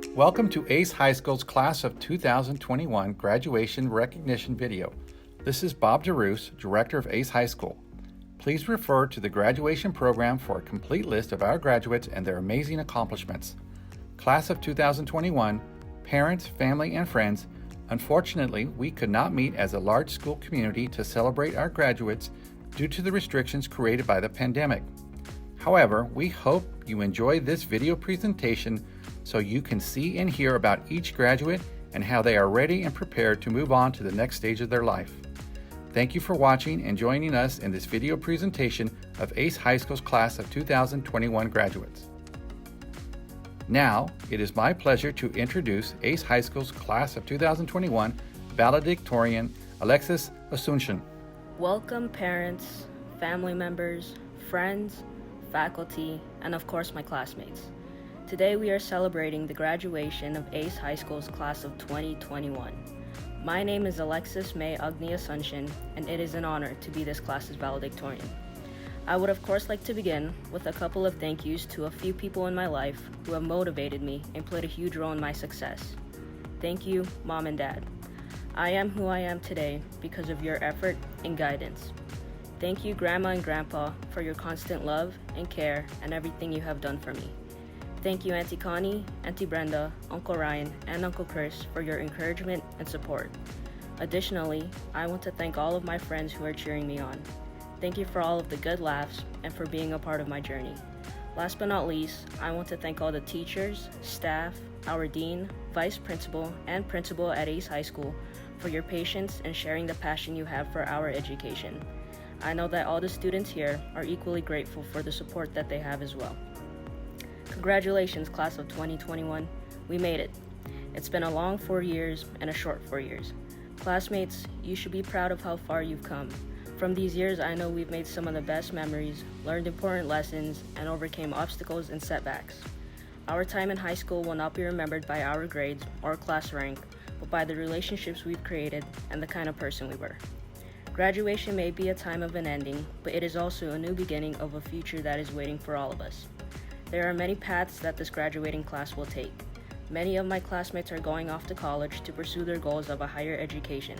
Welcome to Ace High School's Class of 2021 Graduation Recognition Video. This is Bob DeRoos, Director of Ace High School. Please refer to the graduation program for a complete list of our graduates and their amazing accomplishments. Class of 2021, parents, family, and friends, unfortunately, we could not meet as a large school community to celebrate our graduates due to the restrictions created by the pandemic. However, we hope you enjoy this video presentation so you can see and hear about each graduate and how they are ready and prepared to move on to the next stage of their life. Thank you for watching and joining us in this video presentation of Ace High School's Class of 2021 graduates. Now, it is my pleasure to introduce Ace High School's Class of 2021 Valedictorian Alexis Asuncion. Welcome parents, family members, friends, faculty, and of course my classmates. Today we are celebrating the graduation of Ace High School's Class of 2021. My name is Alexis May Agni Asuncion, and it is an honor to be this class's valedictorian. I would of course like to begin with a couple of thank yous to a few people in my life who have motivated me and played a huge role in my success. Thank you, Mom and Dad. I am who I am today because of your effort and guidance. Thank you, Grandma and Grandpa, for your constant love and care and everything you have done for me. Thank you, Auntie Connie, Auntie Brenda, Uncle Ryan, and Uncle Chris for your encouragement and support. Additionally, I want to thank all of my friends who are cheering me on. Thank you for all of the good laughs and for being a part of my journey. Last but not least, I want to thank all the teachers, staff, our dean, vice principal, and principal at Ace High School for your patience and sharing the passion you have for our education. I know that all the students here are equally grateful for the support that they have as well. Congratulations, Class of 2021. We made it. It's been a long 4 years and a short 4 years. Classmates, you should be proud of how far you've come. From these years, I know we've made some of the best memories, learned important lessons, and overcame obstacles and setbacks. Our time in high school will not be remembered by our grades or class rank, but by the relationships we've created and the kind of person we were. Graduation may be a time of an ending, but it is also a new beginning of a future that is waiting for all of us. There are many paths that this graduating class will take. Many of my classmates are going off to college to pursue their goals of a higher education.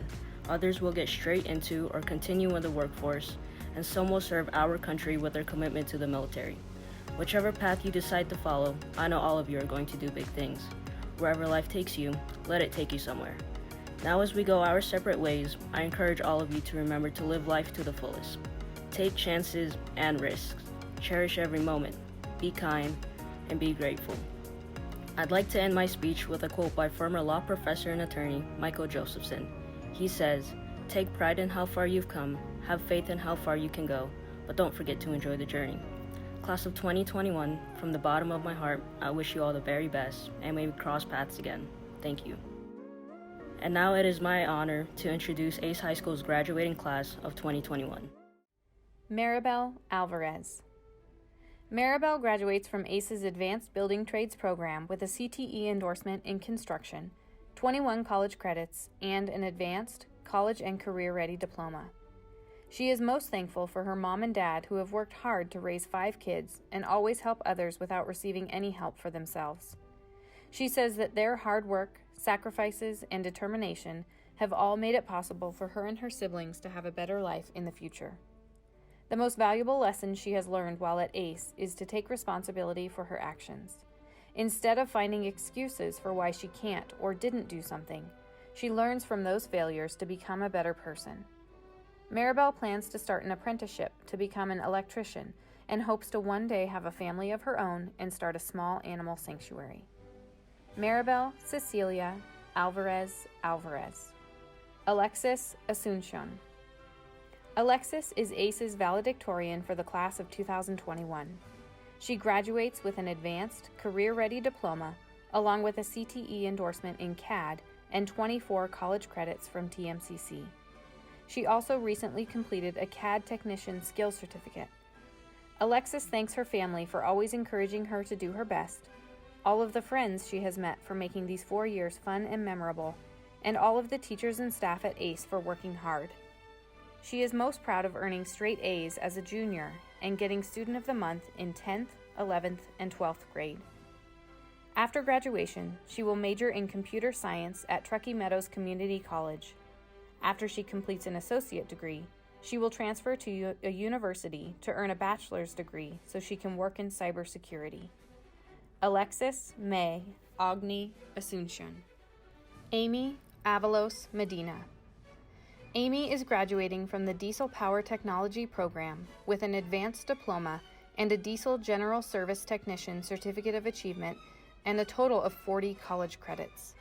Others will get straight into or continue in the workforce, and some will serve our country with their commitment to the military. Whichever path you decide to follow, I know all of you are going to do big things. Wherever life takes you, let it take you somewhere. Now as we go our separate ways, I encourage all of you to remember to live life to the fullest. Take chances and risks. Cherish every moment. Be kind, and be grateful. I'd like to end my speech with a quote by former law professor and attorney Michael Josephson. He says, "Take pride in how far you've come, have faith in how far you can go, but don't forget to enjoy the journey." Class of 2021, from the bottom of my heart, I wish you all the very best, and may we cross paths again. Thank you. And now it is my honor to introduce Ace High School's graduating class of 2021. Maribel Alvarez. Maribel graduates from ACE's Advanced Building Trades program with a CTE endorsement in construction, 21 college credits, and an advanced college and career-ready diploma. She is most thankful for her mom and dad who have worked hard to raise 5 kids and always help others without receiving any help for themselves. She says that their hard work, sacrifices, and determination have all made it possible for her and her siblings to have a better life in the future. The most valuable lesson she has learned while at ACE is to take responsibility for her actions. Instead of finding excuses for why she can't or didn't do something, she learns from those failures to become a better person. Maribel plans to start an apprenticeship to become an electrician and hopes to one day have a family of her own and start a small animal sanctuary. Maribel Cecilia Alvarez. Alexis Asuncion. Alexis is ACE's valedictorian for the class of 2021. She graduates with an advanced, career-ready diploma, along with a CTE endorsement in CAD and 24 college credits from TMCC. She also recently completed a CAD technician skills certificate. Alexis thanks her family for always encouraging her to do her best, all of the friends she has met for making these 4 years fun and memorable, and all of the teachers and staff at ACE for working hard. She is most proud of earning straight A's as a junior and getting Student of the Month in 10th, 11th, and 12th grade. After graduation, she will major in computer science at Truckee Meadows Community College. After she completes an associate degree, she will transfer to a university to earn a bachelor's degree so she can work in cybersecurity. Alexis May Agni Asuncion. Amy Avalos Medina. Amy is graduating from the Diesel Power Technology program with an advanced diploma and a Diesel General Service Technician Certificate of Achievement and a total of 40 college credits.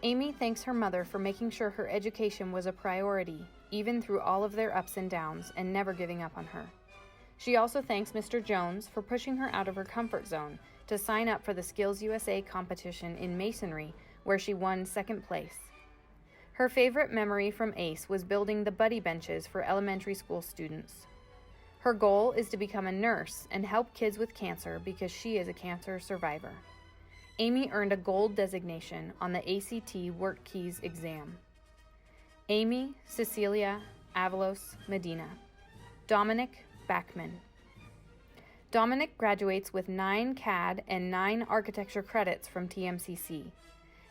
Amy thanks her mother for making sure her education was a priority, even through all of their ups and downs, and never giving up on her. She also thanks Mr. Jones for pushing her out of her comfort zone to sign up for the Skills USA competition in masonry, where she won second place. Her favorite memory from ACE was building the buddy benches for elementary school students. Her goal is to become a nurse and help kids with cancer because she is a cancer survivor. Amy earned a gold designation on the ACT Work Keys exam. Amy Cecilia Avalos Medina. Dominic Bachmann. Dominic graduates with 9 CAD and 9 architecture credits from TMCC.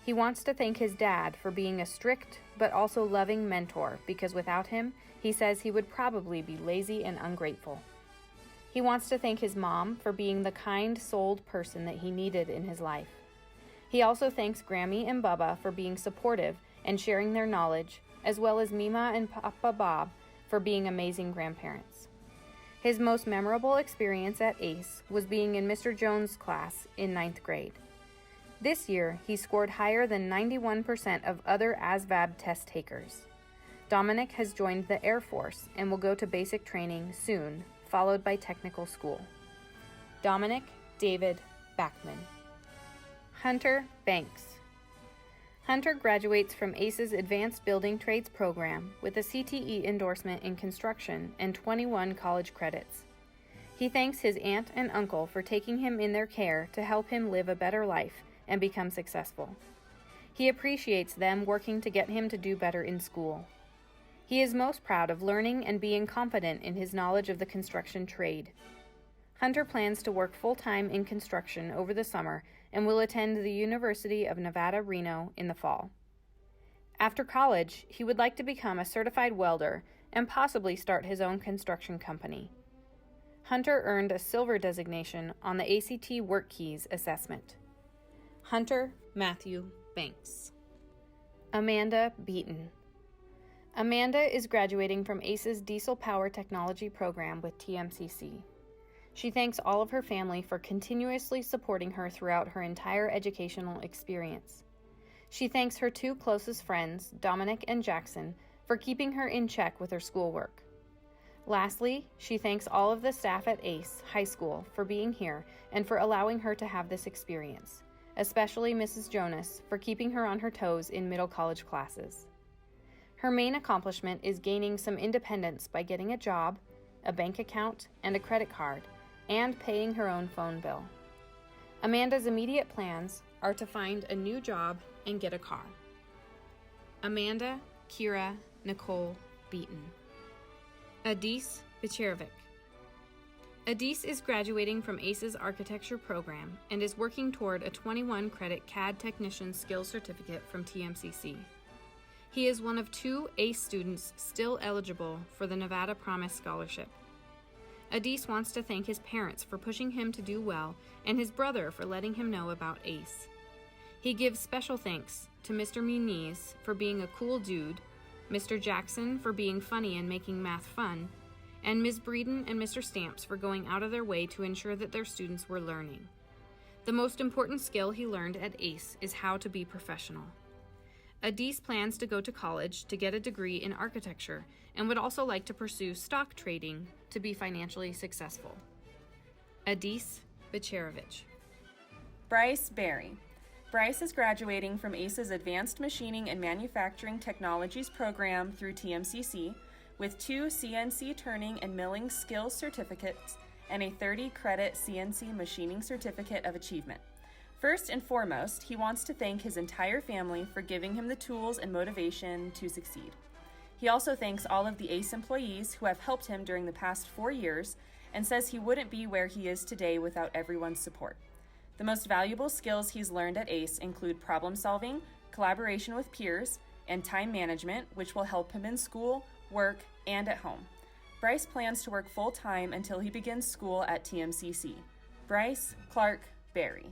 He wants to thank his dad for being a strict but also loving mentor because without him, he says he would probably be lazy and ungrateful. He wants to thank his mom for being the kind-souled person that he needed in his life. He also thanks Grammy and Bubba for being supportive and sharing their knowledge, as well as Mima and Papa Bob for being amazing grandparents. His most memorable experience at ACE was being in Mr. Jones' class in 9th grade. This year, he scored higher than 91% of other ASVAB test takers. Dominic has joined the Air Force and will go to basic training soon, followed by technical school. Dominic David Bachmann. Hunter Banks. Hunter graduates from ACE's Advanced Building Trades program with a CTE endorsement in construction and 21 college credits. He thanks his aunt and uncle for taking him in their care to help him live a better life and become successful. He appreciates them working to get him to do better in school. He is most proud of learning and being confident in his knowledge of the construction trade. Hunter plans to work full-time in construction over the summer and will attend the University of Nevada, Reno in the fall. After college, he would like to become a certified welder and possibly start his own construction company. Hunter earned a silver designation on the ACT Work Keys assessment. Hunter Matthew Banks. Amanda Beaton. Amanda is graduating from ACE's Diesel Power Technology program with TMCC. She thanks all of her family for continuously supporting her throughout her entire educational experience. She thanks her 2 closest friends, Dominic and Jackson, for keeping her in check with her schoolwork. Lastly, she thanks all of the staff at ACE High School for being here and for allowing her to have this experience, especially Mrs. Jonas for keeping her on her toes in middle college classes. Her main accomplishment is gaining some independence by getting a job, a bank account, and a credit card, and paying her own phone bill. Amanda's immediate plans are to find a new job and get a car. Amanda Kira Nicole Beaton. Adis Bicherovic. Adis is graduating from ACE's architecture program and is working toward a 21-credit CAD Technician Skills Certificate from TMCC. He is one of 2 ACE students still eligible for the Nevada Promise Scholarship. Adis wants to thank his parents for pushing him to do well and his brother for letting him know about ACE. He gives special thanks to Mr. Muniz for being a cool dude, Mr. Jackson for being funny and making math fun, and Ms. Breeden and Mr. Stamps for going out of their way to ensure that their students were learning. The most important skill he learned at ACE is how to be professional. Adis plans to go to college to get a degree in architecture and would also like to pursue stock trading to be financially successful. Adis Bicherovic. Bryce Barry. Bryce is graduating from ACE's Advanced Machining and Manufacturing Technologies program through TMCC with 2 CNC turning and milling skills certificates and a 30-credit CNC machining certificate of achievement. First and foremost, he wants to thank his entire family for giving him the tools and motivation to succeed. He also thanks all of the ACE employees who have helped him during the past 4 years and says he wouldn't be where he is today without everyone's support. The most valuable skills he's learned at ACE include problem solving, collaboration with peers, and time management, which will help him in school, work, and at home. Bryce plans to work full-time until he begins school at TMCC. Bryce Clark Barry.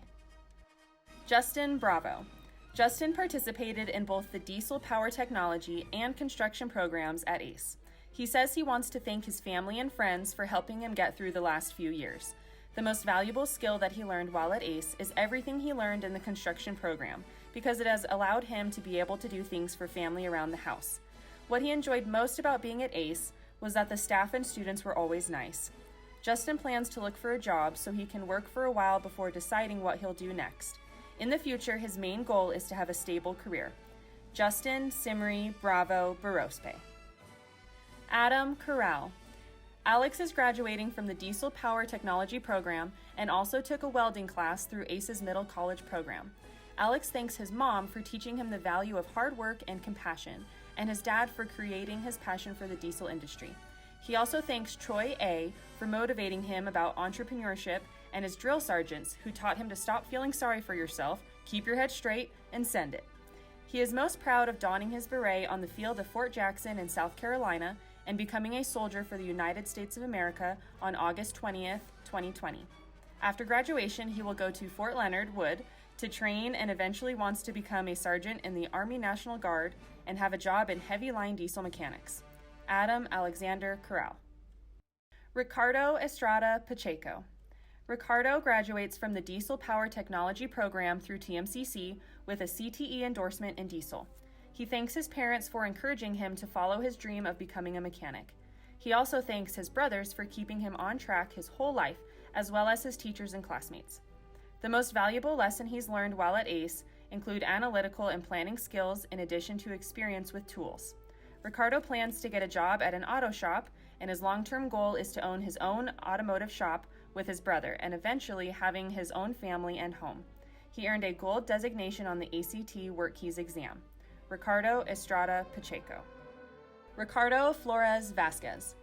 Justin Bravo. Justin participated in both the diesel power technology and construction programs at ACE. He says he wants to thank his family and friends for helping him get through the last few years. The most valuable skill that he learned while at ACE is everything he learned in the construction program, because it has allowed him to be able to do things for family around the house. What he enjoyed most about being at ACE was that the staff and students were always nice. Justin plans to look for a job so he can work for a while before deciding what he'll do next. In the future, his main goal is to have a stable career. Justin Simri Bravo Barospe. Adam Corral. Alex is graduating from the Diesel Power Technology program and also took a welding class through ACE's middle college program. Alex thanks his mom for teaching him the value of hard work and compassion, and his dad for creating his passion for the diesel industry. He also thanks Troy A. for motivating him about entrepreneurship and his drill sergeants who taught him to stop feeling sorry for yourself, keep your head straight, and send it. He is most proud of donning his beret on the field of Fort Jackson in South Carolina and becoming a soldier for the United States of America on August 20th, 2020. After graduation, he will go to Fort Leonard Wood to train and eventually wants to become a sergeant in the Army National Guard and have a job in heavy line diesel mechanics. Adam Alexander Corral. Ricardo Estrada Pacheco. Ricardo graduates from the Diesel Power Technology program through TMCC with a CTE endorsement in diesel. He thanks his parents for encouraging him to follow his dream of becoming a mechanic. He also thanks his brothers for keeping him on track his whole life, as well as his teachers and classmates. The most valuable lesson he's learned while at ACE include analytical and planning skills in addition to experience with tools. Ricardo plans to get a job at an auto shop, and his long-term goal is to own his own automotive shop with his brother and eventually having his own family and home. He earned a gold designation on the ACT Work Keys exam. Ricardo Estrada Pacheco. Ricardo Flores Vasquez.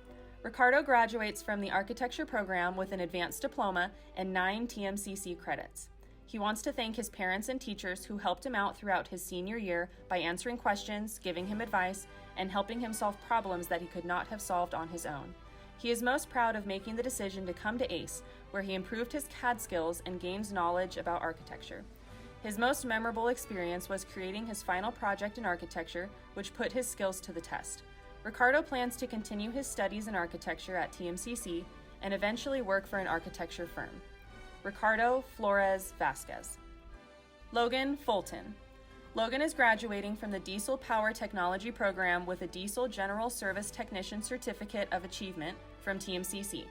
Ricardo graduates from the architecture program with an advanced diploma and 9 TMCC credits. He wants to thank his parents and teachers who helped him out throughout his senior year by answering questions, giving him advice, and helping him solve problems that he could not have solved on his own. He is most proud of making the decision to come to ACE, where he improved his CAD skills and gains knowledge about architecture. His most memorable experience was creating his final project in architecture, which put his skills to the test. Ricardo plans to continue his studies in architecture at TMCC and eventually work for an architecture firm. Ricardo Flores Vasquez. Logan Fulton. Logan is graduating from the Diesel Power Technology program with a Diesel General Service Technician Certificate of Achievement from TMCC,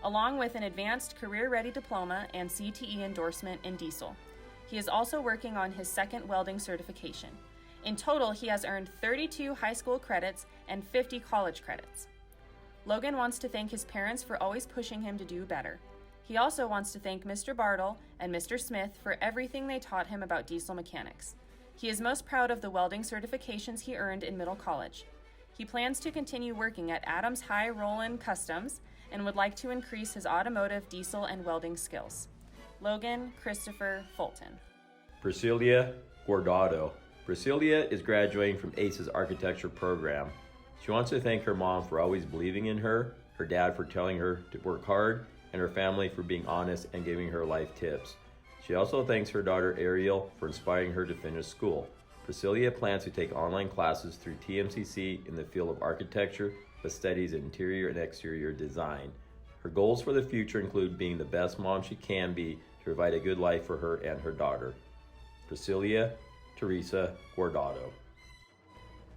along with an Advanced Career Ready Diploma and CTE endorsement in diesel. He is also working on his second welding certification. In total, he has earned 32 high school credits and 50 college credits. Logan wants to thank his parents for always pushing him to do better. He also wants to thank Mr. Bartle and Mr. Smith for everything they taught him about diesel mechanics. He is most proud of the welding certifications he earned in middle college. He plans to continue working at Adams High Rollin Customs and would like to increase his automotive, diesel, and welding skills. Logan Christopher Fulton. Priscilla Gordado. Priscilla is graduating from ACE's architecture program. She wants to thank her mom for always believing in her dad for telling her to work hard, and her family for being honest and giving her life tips. She also thanks her daughter Ariel for inspiring her to finish school. Priscilla plans to take online classes through TMCC in the field of architecture with studies in interior and exterior design. Her goals for the future include being the best mom she can be to provide a good life for her and her daughter. Priscilla Teresa Gordado.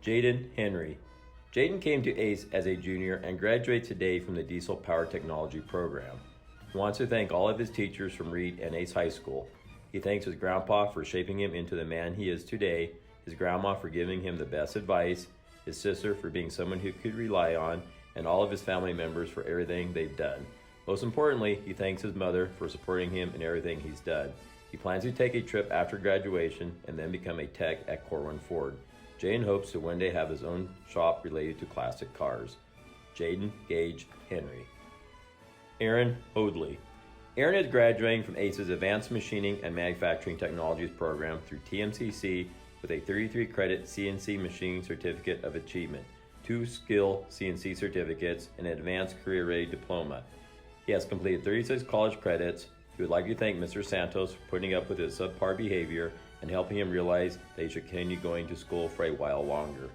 Jaden Henry. Jaden came to ACE as a junior and graduates today from the Diesel Power Technology program. He wants to thank all of his teachers from Reed and ACE High School. He thanks his grandpa for shaping him into the man he is today, his grandma for giving him the best advice, his sister for being someone he could rely on, and all of his family members for everything they've done. Most importantly, he thanks his mother for supporting him in everything he's done. He plans to take a trip after graduation and then become a tech at Corwin Ford. Jaden hopes to one day have his own shop related to classic cars. Jaden Gage Henry. Aaron Odly. Aaron is graduating from ACE's Advanced Machining and Manufacturing Technologies program through TMCC with a 33-credit CNC Machining Certificate of Achievement, 2 skill CNC certificates, and an Advanced Career Ready Diploma. He has completed 36 college credits. He would like to thank Mr. Santos for putting up with his subpar behavior and helping him realize that he should continue going to school for a while longer.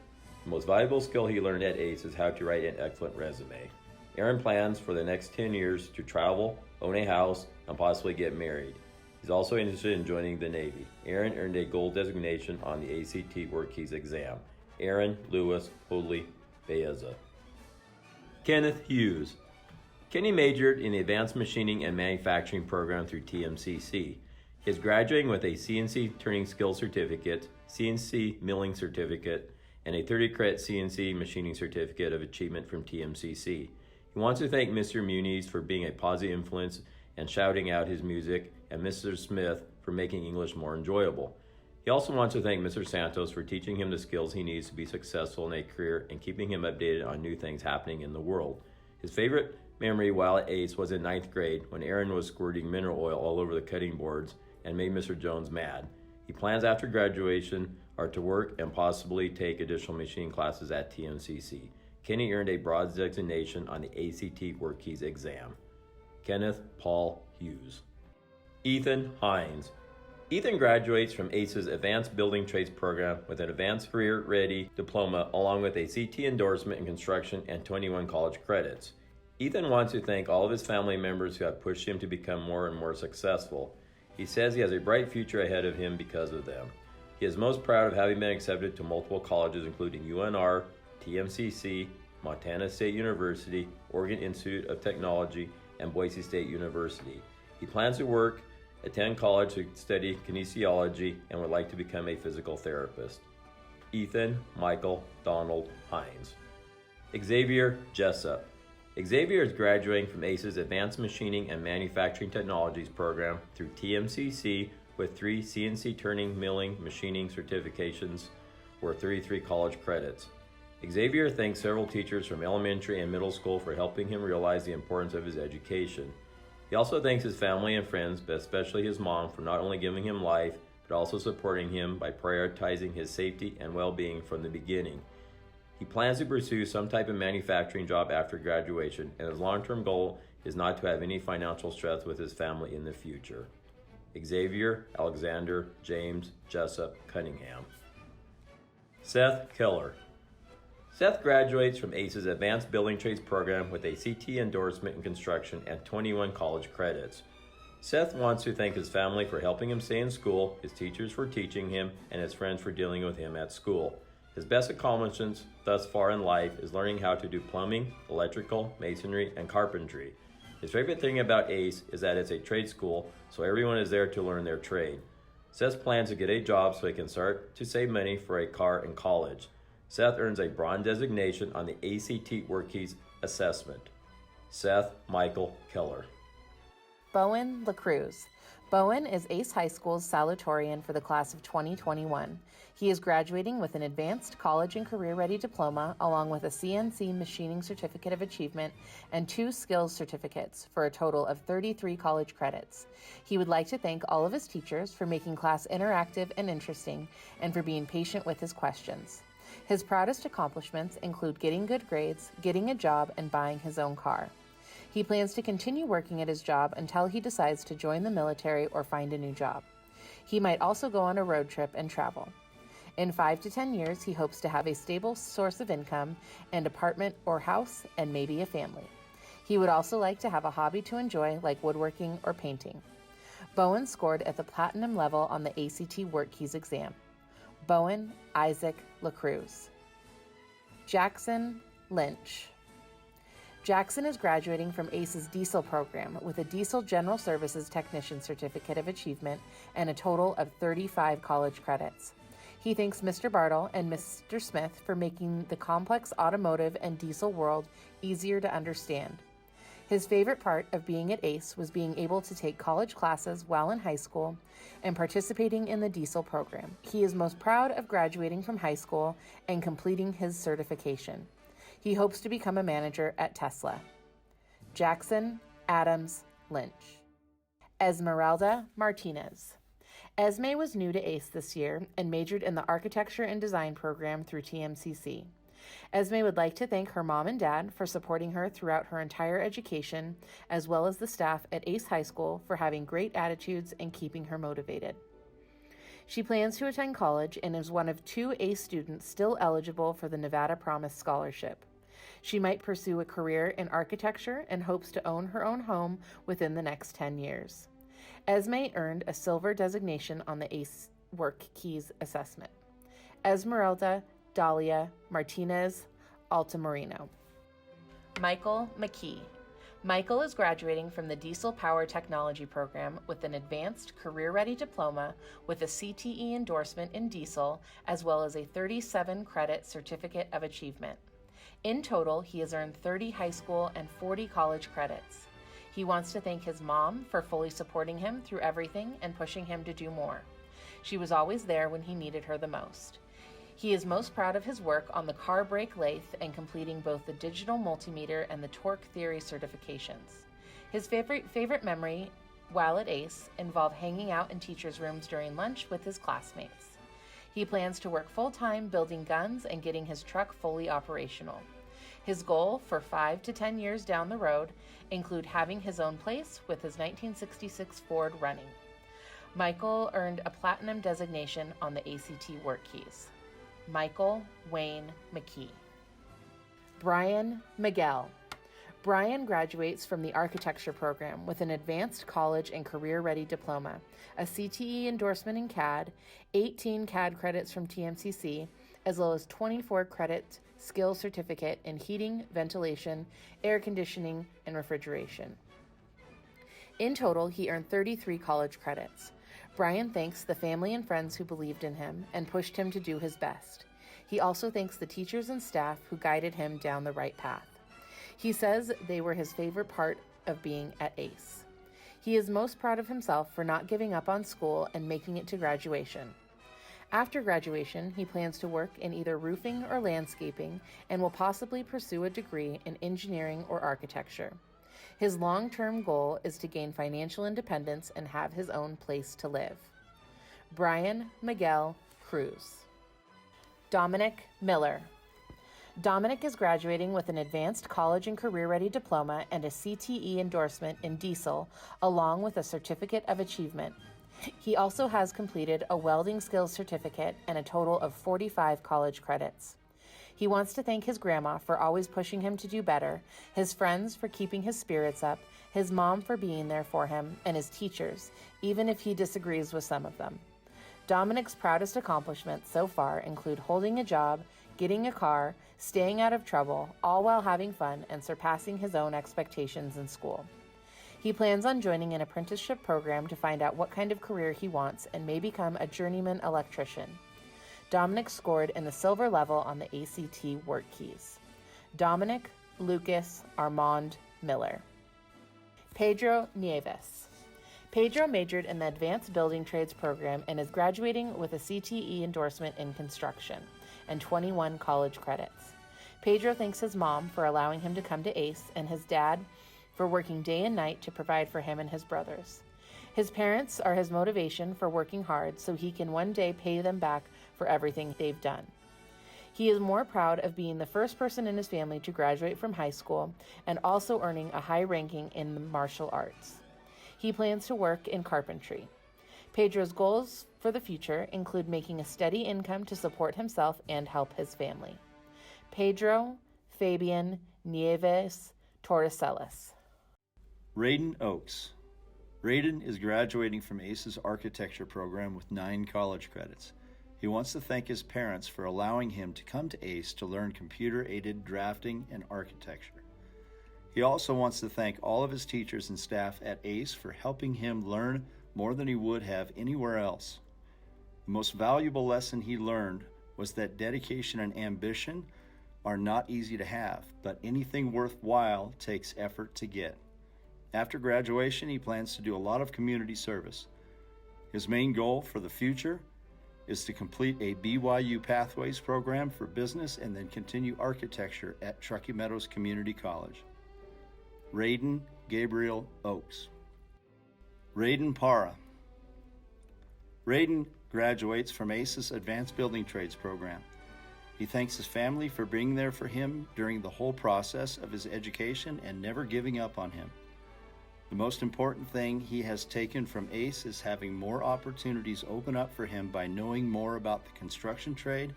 The most valuable skill he learned at ACE is how to write an excellent resume. Aaron plans for the next 10 years to travel, own a house, and possibly get married. He's also interested in joining the Navy. Aaron earned a gold designation on the ACT Work Keys exam. Aaron Lewis Odly Baeza. Kenneth Hughes. Kenny majored in the Advanced Machining and Manufacturing program through TMCC. He is graduating with a CNC Turning Skills Certificate, CNC Milling Certificate, and a 30-credit CNC Machining Certificate of Achievement from TMCC. He wants to thank Mr. Muniz for being a positive influence and shouting out his music, and Mr. Smith for making English more enjoyable. He also wants to thank Mr. Santos for teaching him the skills he needs to be successful in a career and keeping him updated on new things happening in the world. His favorite memory while at ACE was in 9th grade when Aaron was squirting mineral oil all over the cutting boards and made Mr. Jones mad. He plans after graduation are to work and possibly take additional machining classes at TMCC. Kenny earned a broad designation on the ACT Work Keys exam. Kenneth Paul Hughes. Ethan Hinz. Ethan graduates from ACE's Advanced Building Trades program with an Advanced Career Ready Diploma along with a CT endorsement in construction and 21 college credits. Ethan wants to thank all of his family members who have pushed him to become more and more successful. He says he has a bright future ahead of him because of them. He is most proud of having been accepted to multiple colleges including UNR, TMCC, Montana State University, Oregon Institute of Technology, and Boise State University. He plans to attend college to study kinesiology, and would like to become a physical therapist. Ethan Michael Donald Hinz. Xavier Jassup. Xavier is graduating from ACE's Advanced Machining and Manufacturing Technologies program through TMCC with 3 CNC Turning, Milling, Machining certifications or 33 college credits. Xavier thanks several teachers from elementary and middle school for helping him realize the importance of his education. He also thanks his family and friends, but especially his mom, for not only giving him life, but also supporting him by prioritizing his safety and well-being from the beginning. He plans to pursue some type of manufacturing job after graduation, and his long-term goal is not to have any financial stress with his family in the future. Xavier Alexander James Jassup Cunningham. Seth Keller. Seth graduates from ACE's Advanced Building Trades program with a CT endorsement in construction and 21 college credits. Seth wants to thank his family for helping him stay in school, his teachers for teaching him, and his friends for dealing with him at school. His best accomplishments thus far in life is learning how to do plumbing, electrical, masonry, and carpentry. His favorite thing about ACE is that it's a trade school, so everyone is there to learn their trade. Seth plans to get a job so he can start to save money for a car in college. Seth earns a bronze designation on the ACT Work Keys assessment. Seth Michael Keller. Bowen LaCruz. Bowen is Ace High School's salutatorian for the class of 2021. He is graduating with an advanced college and career-ready diploma along with a CNC Machining Certificate of Achievement and 2 skills certificates for a total of 33 college credits. He would like to thank all of his teachers for making class interactive and interesting and for being patient with his questions. His proudest accomplishments include getting good grades, getting a job, and buying his own car. He plans to continue working at his job until he decides to join the military or find a new job. He might also go on a road trip and travel. In 5 to 10 years, he hopes to have a stable source of income, an apartment or house, and maybe a family. He would also like to have a hobby to enjoy like woodworking or painting. Bowen scored at the platinum level on the ACT Work Keys exam. Bowen Isaac LaCruz. Jackson Lynch. Jackson is graduating from ACE's Diesel program with a Diesel General Services Technician Certificate of Achievement and a total of 35 college credits. He thanks Mr. Bartle and Mr. Smith for making the complex automotive and diesel world easier to understand. His favorite part of being at ACE was being able to take college classes while in high school and participating in the Diesel program. He is most proud of graduating from high school and completing his certification. He hopes to become a manager at Tesla. Jackson Adams Lynch. Esmeralda Martinez. Esme was new to ACE this year and majored in the Architecture and Design program through TMCC. Esme would like to thank her mom and dad for supporting her throughout her entire education, as well as the staff at ACE High School for having great attitudes and keeping her motivated. She plans to attend college and is one of 2 ACE students still eligible for the Nevada Promise Scholarship. She might pursue a career in architecture and hopes to own her own home within the next 10 years. Esme earned a silver designation on the ACE Work Keys assessment. Esmeralda Dalia Martinez Altamirano. Michael McKee. Michael is graduating from the Diesel Power Technology program with an advanced career-ready diploma with a CTE endorsement in diesel, as well as a 37-credit certificate of achievement. In total, he has earned 30 high school and 40 college credits. He wants to thank his mom for fully supporting him through everything and pushing him to do more. She was always there when he needed her the most. He is most proud of his work on the car brake lathe and completing both the digital multimeter and the torque theory certifications. His favorite memory while at ACE involved hanging out in teachers' rooms during lunch with his classmates. He plans to work full-time building guns and getting his truck fully operational. His goal for 5 to 10 years down the road include having his own place with his 1966 Ford running. Michael earned a platinum designation on the ACT Work Keys. Michael Wayne McKee. Brian Miguel. Brian graduates from the architecture program with an advanced college and career-ready diploma, a CTE endorsement in CAD, 18 CAD credits from TMCC, as well as 24 credit skill certificate in heating, ventilation, air conditioning, and refrigeration. In total, he earned 33 college credits. Brian thanks the family and friends who believed in him and pushed him to do his best. He also thanks the teachers and staff who guided him down the right path. He says they were his favorite part of being at ACE. He is most proud of himself for not giving up on school and making it to graduation. After graduation, he plans to work in either roofing or landscaping and will possibly pursue a degree in engineering or architecture. His long-term goal is to gain financial independence and have his own place to live. Brian Miguel Cruz. Dominic Miller. Dominic is graduating with an advanced college and career-ready diploma and a CTE endorsement in diesel, along with a certificate of achievement. He also has completed a welding skills certificate and a total of 45 college credits. He wants to thank his grandma for always pushing him to do better, his friends for keeping his spirits up, his mom for being there for him, and his teachers, even if he disagrees with some of them. Dominic's proudest accomplishments so far include holding a job, getting a car, staying out of trouble, all while having fun and surpassing his own expectations in school. He plans on joining an apprenticeship program to find out what kind of career he wants and may become a journeyman electrician. Dominic scored in the silver level on the ACT Work Keys. Dominic Lucas Armand Miller. Pedro Neves. Pedro majored in the Advanced Building Trades program and is graduating with a CTE endorsement in construction and 21 college credits. Pedro thanks his mom for allowing him to come to ACE and his dad for working day and night to provide for him and his brothers. His parents are his motivation for working hard so he can one day pay them back for everything they've done. He is more proud of being the first person in his family to graduate from high school and also earning a high ranking in the martial arts. He plans to work in carpentry. Pedro's goals for the future include making a steady income to support himself and help his family. Pedro Fabian Nieves Torresellas. Raiden Oaks. Raiden is graduating from ACE's architecture program with 9 college credits. He wants to thank his parents for allowing him to come to ACE to learn computer-aided drafting and architecture. He also wants to thank all of his teachers and staff at ACE for helping him learn more than he would have anywhere else. The most valuable lesson he learned was that dedication and ambition are not easy to have, but anything worthwhile takes effort to get. After graduation, he plans to do a lot of community service. His main goal for the future is to complete a BYU Pathways program for business and then continue architecture at Truckee Meadows Community College. Raiden Gabriel Oaks. Raiden Parra. Raiden graduates from ACE's Advanced Building Trades program. He thanks his family for being there for him during the whole process of his education and never giving up on him. The most important thing he has taken from ACE is having more opportunities open up for him by knowing more about the construction trade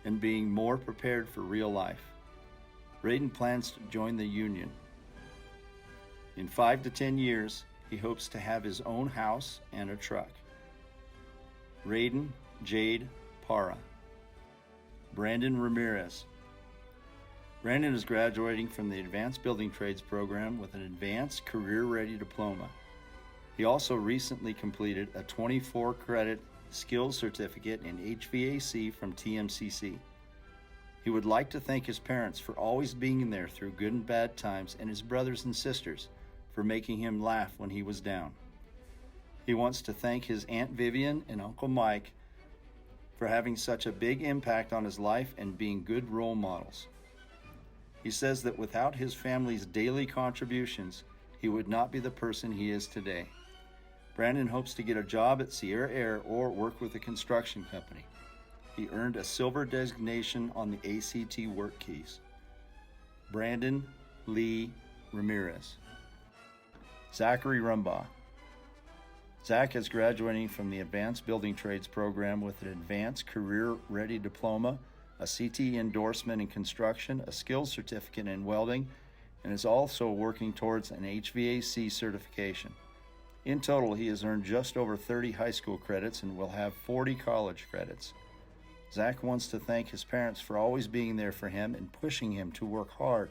and being more prepared for real life. Raiden plans to join the union. In 5 to 10 years, he hopes to have his own house and a truck. Raiden Jade Parra. Brandon Ramirez. Brandon is graduating from the Advanced Building Trades program with an Advanced Career Ready diploma. He also recently completed a 24-credit skills certificate in HVAC from TMCC. He would like to thank his parents for always being there through good and bad times, and his brothers and sisters for making him laugh when he was down. He wants to thank his Aunt Vivian and Uncle Mike for having such a big impact on his life and being good role models. He says that without his family's daily contributions, he would not be the person he is today. Brandon hopes to get a job at Sierra Air or work with a construction company. He earned a silver designation on the ACT work keys. Brandon Lee Ramirez. Zachary Rumbaugh. Zach is graduating from the Advanced Building Trades program with an Advanced Career Ready diploma, a CTE endorsement in construction, a skills certificate in welding, and is also working towards an HVAC certification. In total, he has earned just over 30 high school credits and will have 40 college credits. Zach wants to thank his parents for always being there for him and pushing him to work hard.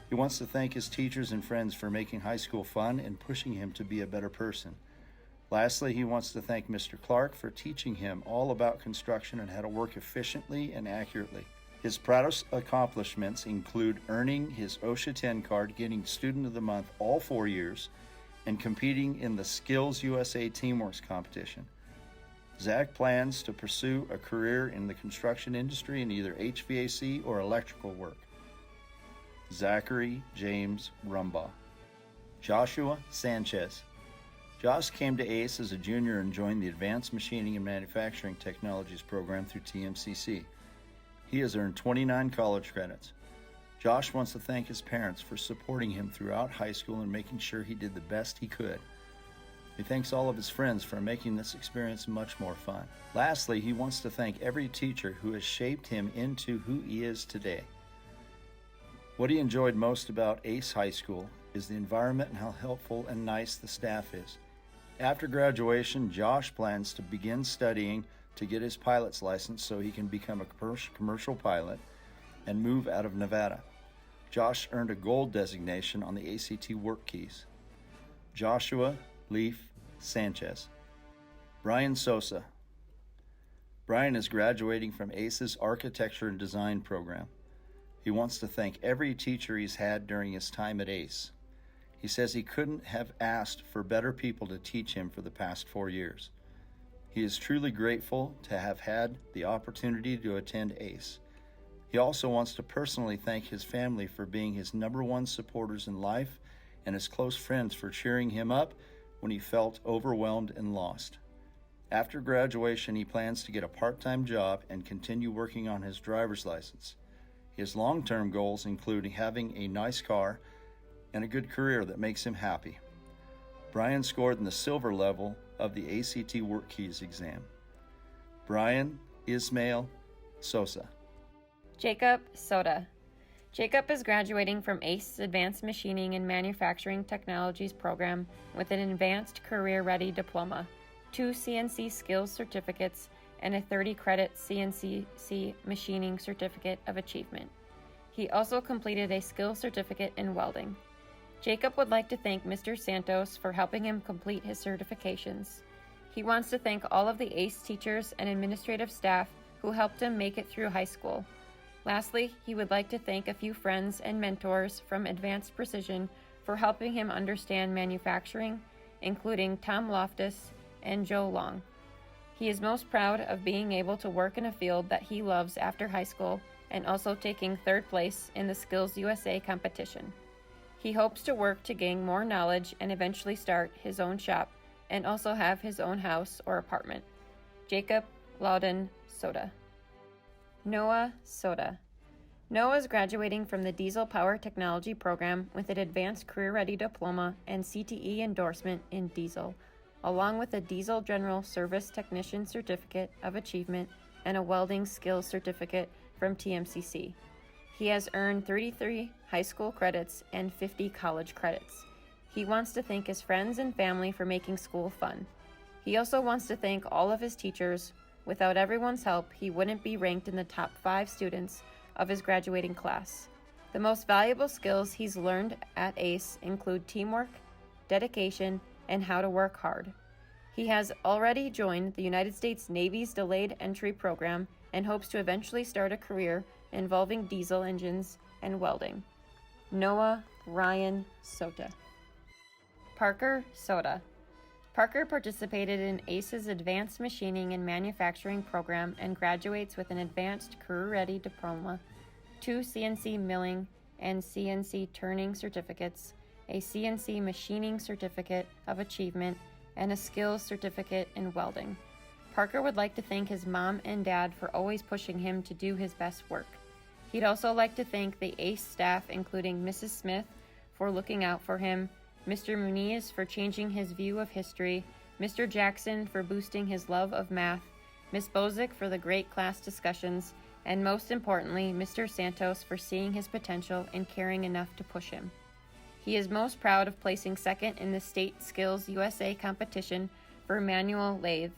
He wants to thank his teachers and friends for making high school fun and pushing him to be a better person. Lastly, he wants to thank Mr. Clark for teaching him all about construction and how to work efficiently and accurately. His proudest accomplishments include earning his OSHA 10 card, getting Student of the Month all 4 years, and competing in the Skills USA Teamworks competition. Zach plans to pursue a career in the construction industry in either HVAC or electrical work. Zachary James Rumbaugh. Joshua Sanchez. Josh came to ACE as a junior and joined the Advanced Machining and Manufacturing Technologies program through TMCC. He has earned 29 college credits. Josh wants to thank his parents for supporting him throughout high school and making sure he did the best he could. He thanks all of his friends for making this experience much more fun. Lastly, he wants to thank every teacher who has shaped him into who he is today. What he enjoyed most about ACE High School is the environment and how helpful and nice the staff is. After graduation, Josh plans to begin studying to get his pilot's license so he can become a commercial pilot and move out of Nevada. Josh earned a gold designation on the ACT work keys. Joshua Leaf Sanchez. Brian Sosa. Brian is graduating from ACE's Architecture and Design program. He wants to thank every teacher he's had during his time at ACE. He says he couldn't have asked for better people to teach him for the past 4 years. He is truly grateful to have had the opportunity to attend ACE. He also wants to personally thank his family for being his #1 supporters in life and his close friends for cheering him up when he felt overwhelmed and lost. After graduation, he plans to get a part-time job and continue working on his driver's license. His long-term goals include having a nice car and a good career that makes him happy. Brian scored in the silver level of the ACT Work Keys exam. Brian Ismail Sosa. Jacob Soda. Jacob is graduating from ACE Advanced Machining and Manufacturing Technologies program with an Advanced Career Ready diploma, 2 CNC skills certificates, and a 30-credit CNC machining certificate of achievement. He also completed a skills certificate in welding. Jacob would like to thank Mr. Santos for helping him complete his certifications. He wants to thank all of the ACE teachers and administrative staff who helped him make it through high school. Lastly, he would like to thank a few friends and mentors from Advanced Precision for helping him understand manufacturing, including Tom Loftus and Joe Long. He is most proud of being able to work in a field that he loves after high school and also taking 3rd place in the Skills USA competition. He hopes to work to gain more knowledge and eventually start his own shop and also have his own house or apartment. Jacob Loudon Soda. Noah Soda. Noah is graduating from the Diesel Power Technology program with an Advanced Career Ready Diploma and CTE endorsement in diesel, along with a Diesel General Service Technician Certificate of Achievement and a Welding Skills Certificate from TMCC. He has earned 33 high school credits and 50 college credits. He wants to thank his friends and family for making school fun. He also wants to thank all of his teachers. Without everyone's help, he wouldn't be ranked in the top 5 students of his graduating class. The most valuable skills he's learned at ACE include teamwork, dedication, and how to work hard. He has already joined the United States Navy's Delayed Entry Program and hopes to eventually start a career involving diesel engines and welding. Noah Ryan Sota. Parker Soda. Parker participated in ACE's Advanced Machining and Manufacturing program and graduates with an Advanced Career Ready Diploma, 2 CNC Milling and CNC Turning Certificates, a CNC Machining Certificate of Achievement, and a Skills Certificate in Welding. Parker would like to thank his mom and dad for always pushing him to do his best work. He'd also like to thank the ACE staff, including Mrs. Smith, for looking out for him, Mr. Muniz for changing his view of history, Mr. Jackson for boosting his love of math, Miss Bozick for the great class discussions, and most importantly, Mr. Santos for seeing his potential and caring enough to push him. He is most proud of placing second in the State Skills USA competition for manual lathe.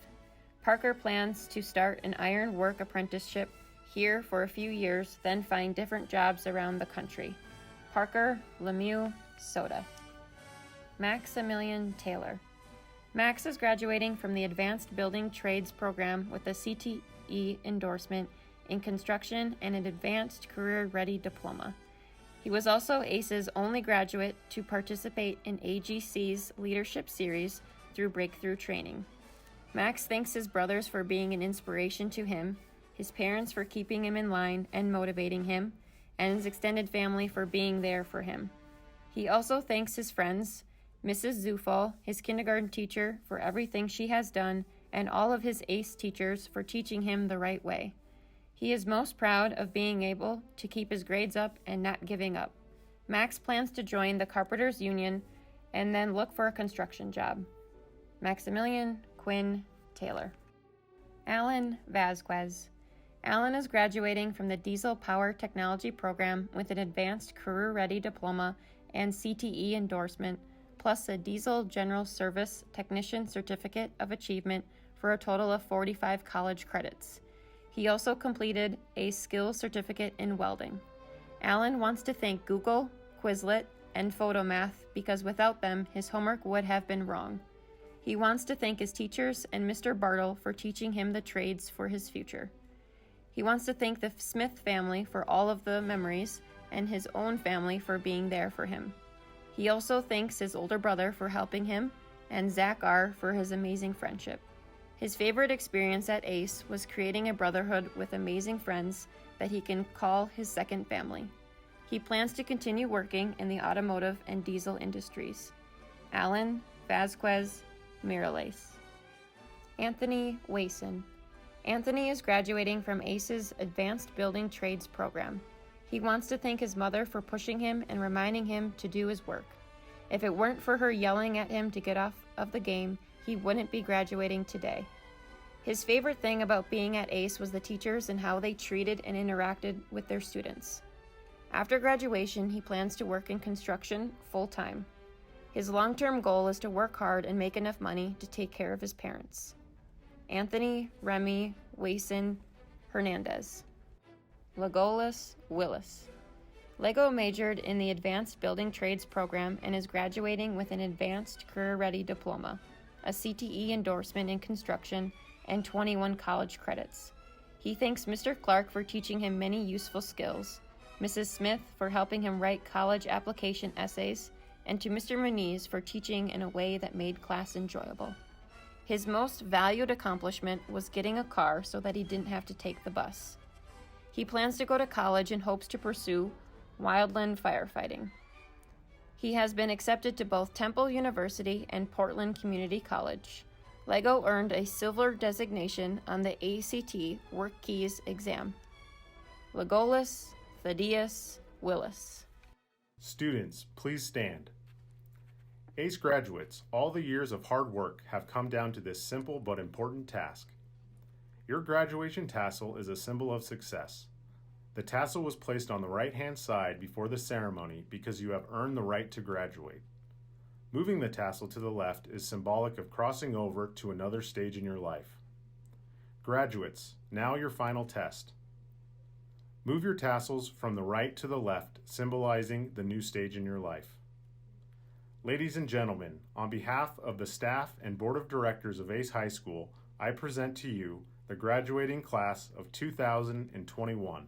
Parker plans to start an iron work apprenticeship here for a few years, then find different jobs around the country. Parker Lemieux Soda. Maximilian Taylor. Max is graduating from the Advanced Building Trades program with a CTE endorsement in construction and an Advanced Career Ready Diploma. He was also ACE's only graduate to participate in AGC's Leadership Series through Breakthrough Training. Max thanks his brothers for being an inspiration to him, his parents for keeping him in line and motivating him, and his extended family for being there for him. He also thanks his friends, Mrs. Zufall, his kindergarten teacher, for everything she has done, and all of his ACE teachers for teaching him the right way. He is most proud of being able to keep his grades up and not giving up. Max plans to join the Carpenters Union and then look for a construction job. Maximilian Quinn Taylor. Alan Vasquez. Alan is graduating from the Diesel Power Technology program with an Advanced Career Ready Diploma and CTE endorsement, plus a Diesel General Service Technician Certificate of Achievement for a total of 45 college credits. He also completed a Skills Certificate in Welding. Alan wants to thank Google, Quizlet, and Photomath because without them, his homework would have been wrong. He wants to thank his teachers and Mr. Bartle for teaching him the trades for his future. He wants to thank the Smith family for all of the memories and his own family for being there for him. He also thanks his older brother for helping him and Zach R. for his amazing friendship. His favorite experience at ACE was creating a brotherhood with amazing friends that he can call his second family. He plans to continue working in the automotive and diesel industries. Alan Vasquez Miralace. Anthony Wason. Anthony is graduating from ACE's Advanced Building Trades program. He wants to thank his mother for pushing him and reminding him to do his work. If it weren't for her yelling at him to get off of the game, he wouldn't be graduating today. His favorite thing about being at ACE was the teachers and how they treated and interacted with their students. After graduation, he plans to work in construction full-time. His long-term goal is to work hard and make enough money to take care of his parents. Anthony Remy Wason Hernandez. Legolas Willis. Lego majored in the Advanced Building Trades program and is graduating with an Advanced Career Ready Diploma, a CTE endorsement in construction, and 21 college credits. He thanks Mr. Clark for teaching him many useful skills, Mrs. Smith for helping him write college application essays, and to Mr. Muniz for teaching in a way that made class enjoyable. His most valued accomplishment was getting a car so that he didn't have to take the bus. He plans to go to college and hopes to pursue wildland firefighting. He has been accepted to both Temple University and Portland Community College. Lego earned a silver designation on the ACT Work Keys exam. Legolas Thaddeus Willis. Students, please stand. ACE graduates, all the years of hard work have come down to this simple but important task. Your graduation tassel is a symbol of success. The tassel was placed on the right-hand side before the ceremony because you have earned the right to graduate. Moving the tassel to the left is symbolic of crossing over to another stage in your life. Graduates, now your final test. Move your tassels from the right to the left, symbolizing the new stage in your life. Ladies and gentlemen, on behalf of the staff and board of directors of ACE High School, I present to you the graduating class of 2021.